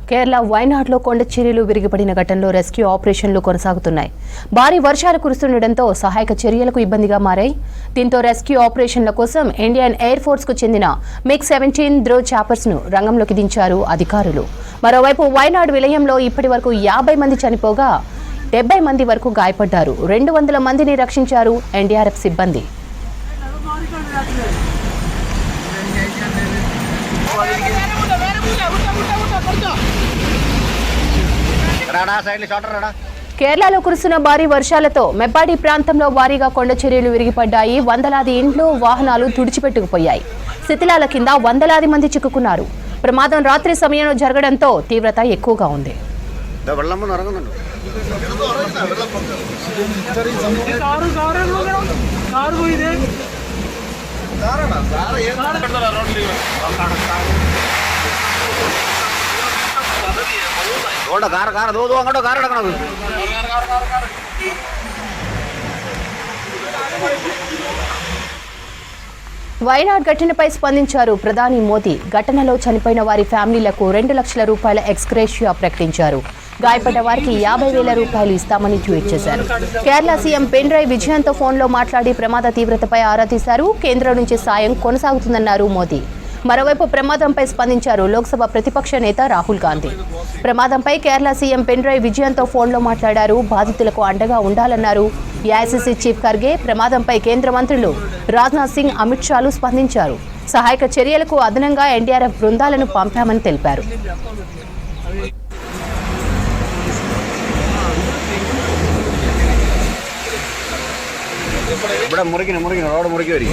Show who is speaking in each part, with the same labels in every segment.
Speaker 1: కేరళ వైనాడ్లో కొండ చర్యలు విరిగిపడిన ఘటనలో రెస్క్యూ ఆపరేషన్లు కొనసాగుతున్నాయి. భారీ వర్షాలు కురుస్తుండటంతో సహాయక చర్యలకు ఇబ్బందిగా మారాయి. దీంతో రెస్క్యూ ఆపరేషన్ల కోసం ఇండియన్ ఎయిర్ ఫోర్స్ కు చెందిన MiG-17 ధ్రువ్ చాపర్స్ ను రంగంలోకి దించారు అధికారులు. మరోవైపు వైనాడ్ విలయంలో ఇప్పటి వరకు 50 మంది చనిపోగా 70 మంది వరకు గాయపడ్డారు. 200 మందిని రక్షించారు NDRF సిబ్బంది. కేరళలో కురుస్తున్న భారీ వర్షాలతో మెప్పాడి ప్రాంతంలో భారీగా కొండ చర్యలు విరిగిపడ్డాయి. వందలాది ఇండ్లు, వాహనాలు తుడిచిపెట్టుకుపోయాయి. శిథిలాల కింద వందలాది మంది చిక్కుకున్నారు. ప్రమాదం రాత్రి సమయంలో జరగడంతో తీవ్రత ఎక్కువగా ఉంది. వైనాడ్ ఘటనపై స్పందించారు ప్రధాని మోదీ. ఘటనలో చనిపోయిన వారి ఫ్యామిలీలకు 2 లక్షల రూపాయల ఎక్స్గ్రేషియా ప్రకటించారు. గాయపడ్డ వారికి 50,000 రూపాయలు ఇస్తామని ట్వీట్ చేశారు. కేరళ సీఎం పినరయి విజయన్తో ఫోన్లో మాట్లాడి ప్రమాద తీవ్రతపై ఆరా తీశారు. కేంద్రం నుంచి సాయం కొనసాగుతుందన్నారు మోదీ. మరోవైపు ప్రమాదంపై స్పందించారు లోక్సభ ప్రతిపక్ష నేత రాహుల్ గాంధీ. ప్రమాదంపై కేరళ సీఎం పినరయి విజయన్తో ఫోన్లో మాట్లాడారు. బాధితులకు అండగా ఉండాలన్నారు. ఏఐసీసీ చీఫ్ ఖర్గే ప్రమాదంపై కేంద్ర మంత్రులు రాజ్నాథ్ సింగ్, అమిత్ షాలు స్పందించారు. సహాయక చర్యలకు అదనంగా NDRF బృందాలను పంపామని తెలిపారు.
Speaker 2: రోడ్ మురికి వరి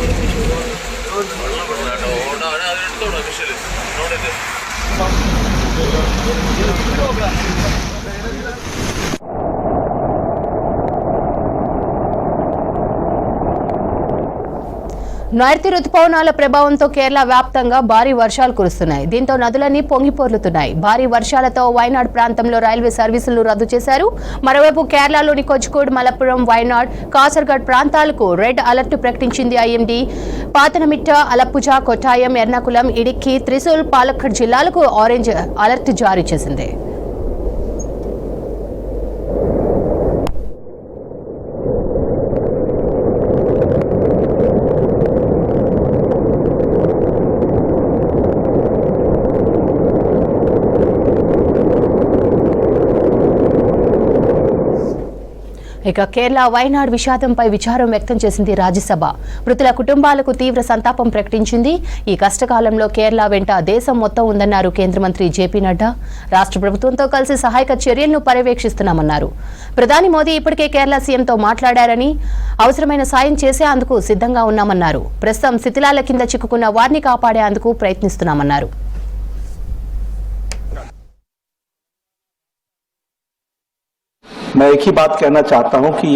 Speaker 1: నైరుతి రుతుపవనాల ప్రభావంతో కేరళ వ్యాప్తంగా భారీ వర్షాలు కురుస్తున్నాయి. దీంతో నదులన్నీ పొంగిపొర్లుతున్నాయి. భారీ వర్షాలతో వైనాడ్ ప్రాంతంలో రైల్వే సర్వీసులను రద్దు చేశారు. మరోవైపు కేరళలోని కోజికోడ్, మలప్పురం, వైనాడ్, కాసర్గఢ్ ప్రాంతాలకు రెడ్ అలర్ట్ ప్రకటించింది IMD. పాతనమిట్ట, అలప్పుజ, కొట్టాయం, ఎర్నాకులం, ఇడిక్కి, త్రిశూల్, పాలక్కడ్ జిల్లాలకు ఆరెంజ్ అలర్ట్ జారీ చేసింది. ఇక కేరళ వైనాడ్ విషాదంపై విచారం వ్యక్తం చేసింది రాజ్యసభ. మృతుల కుటుంబాలకు తీవ్ర సంతాపం ప్రకటించింది. ఈ కష్టకాలంలో కేరళ వెంట దేశం మొత్తం ఉందన్నారు కేంద్ర మంత్రి JP నడ్డా. రాష్ట్ర ప్రభుత్వంతో కలిసి సహాయక చర్యలను పర్యవేక్షిస్తున్నామన్నారు. ప్రధాని మోదీ ఇప్పటికే కేరళ సీఎంతో మాట్లాడారని, అవసరమైన సాయం చేసేందుకు సిద్ధంగా ఉన్నామన్నారు. ప్రస్తుతం శిథిలాల కింద చిక్కుకున్న వారిని కాపాడేందుకు ప్రయత్నిస్తున్నామన్నారు.
Speaker 3: मैं एक ही बात कहना चाहता हूं कि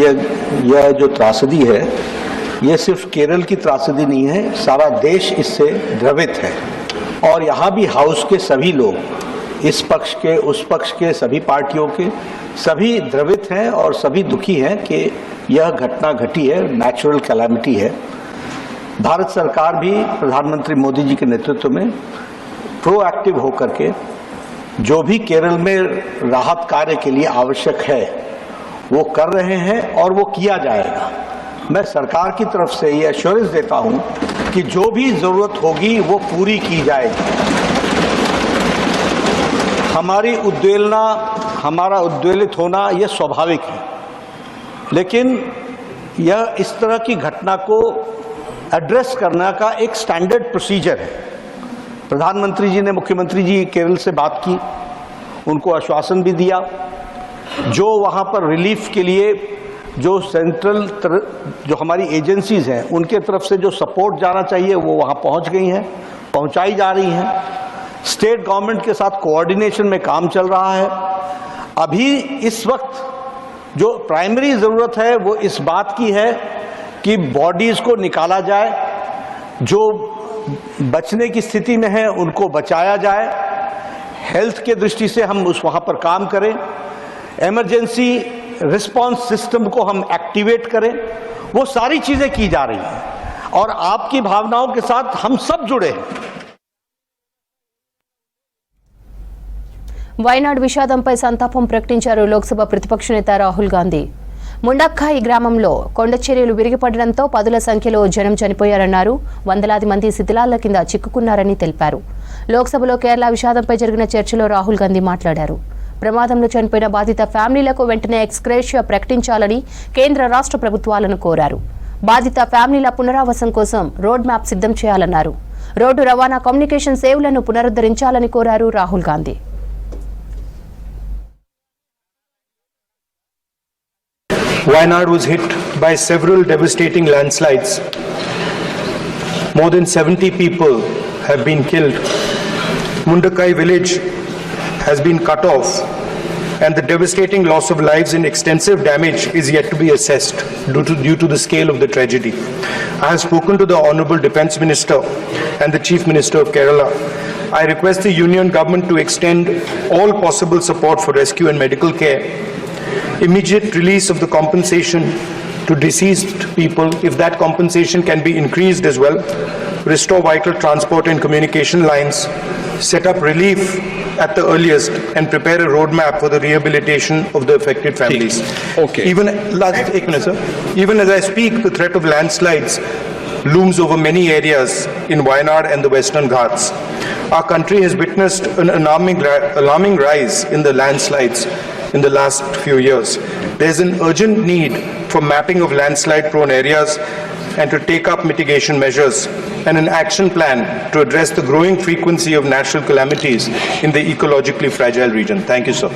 Speaker 3: यह जो त्रासदी है, ये सिर्फ केरल की त्रासदी नहीं है, सारा देश इससे द्रवित है। और यहाँ भी हाउस के सभी लोग, इस पक्ष के उस पक्ष के सभी पार्टियों के सभी द्रवित हैं और सभी दुखी हैं कि यह घटना घटी है, नेचुरल कैलामिटी है। भारत सरकार भी प्रधानमंत्री मोदी जी के नेतृत्व में प्रोएक्टिव होकर के जो भी केरल में राहत कार्य के लिए आवश्यक है वो कर रहे हैं और वो किया जाएगा। मैं सरकार की तरफ से ये एश्योरेंस देता हूं कि जो भी जरूरत होगी वो पूरी की जाएगी। हमारी उद्वेलना, हमारा उद्वेलित होना यह स्वाभाविक है, लेकिन यह इस तरह की घटना को एड्रेस करने का एक स्टैंडर्ड प्रोसीजर है। प्रधानमंत्री जी ने मुख्यमंत्री जी केरल से बात की, उनको आश्वासन भी दिया। जो वहाँ पर रिलीफ के लिए जो सेंट्रल जो हमारी एजेंसीज हैं उनके तरफ से जो सपोर्ट जाना चाहिए वो वहाँ पहुँच गई हैं, पहुँचाई जा रही हैं। स्टेट गवर्नमेंट के साथ कोऑर्डिनेशन में काम चल रहा है। अभी इस वक्त जो प्राइमरी ज़रूरत है वो इस बात की है कि बॉडीज़ को निकाला जाए, जो बचने की स्थिति में है उनको बचाया जाए। हेल्थ के दृष्टि से हम वहाँ पर काम करें, इमरजेंसी रिस्पांस सिस्टम को हम एक्टिवेट करें, वो सारी चीजें की जा रही हैं और आपकी भावनाओं के साथ हम सब जुड़े हैं।
Speaker 1: వైనాడు విషాదంపై సంతాపం ప్రకటించారు లోక్సభ ప్రతిపక్ష నేత రాహుల్ గాంధీ. ముండక్కాయి గ్రామంలో కొండ చర్యలు విరిగిపడడంతో పదుల సంఖ్యలో జనం చనిపోయారన్నారు. వందలాది మంది శిథిలాల కింద చిక్కుకున్నారని తెలిపారు. లోక్సభలో కేరళ విషాదంపై జరిగిన చర్చలో రాహుల్ గాంధీ మాట్లాడారు. ప్రమాదంలో చనిపోయిన బాధిత ఫ్యామిలీలకు వెంటనే ఎక్స్గ్రేషియా ప్రకటించాలని కేంద్ర రాష్ట్ర ప్రభుత్వాలను కోరారు. బాధిత ఫ్యామిలీల పునరావాసం కోసం రోడ్ మ్యాప్ సిద్ధం చేయాలన్నారు. రోడ్డు రవాణా కమ్యూనికేషన్ సేవలను పునరుద్ధరించాలని కోరారు Rahul Gandhi.
Speaker 4: Wayanad was hit by several devastating landslides. More than 70 people have been killed. Mundakai village has been cut off, and the devastating loss of lives and extensive damage is yet to be assessed due to the scale of the tragedy. I have spoken to the Honourable Defence Minister and the Chief Minister of Kerala. I request the Union Government to extend all possible support for rescue and medical care, immediate release of the compensation to deceased people, if that compensation can be increased as well, restore vital transport and communication lines, set up relief at the earliest, and prepare a roadmap for the rehabilitation of the affected families.
Speaker 2: Okay.
Speaker 4: Even as I speak, the threat of landslides looms over many areas in Wayanad and the Western Ghats. Our country has witnessed an alarming rise in the landslides in the last few years. There is an urgent need for mapping of landslide-prone areas and to take up mitigation measures and an action plan to address the growing frequency of natural calamities in the ecologically fragile region. Thank you, sir.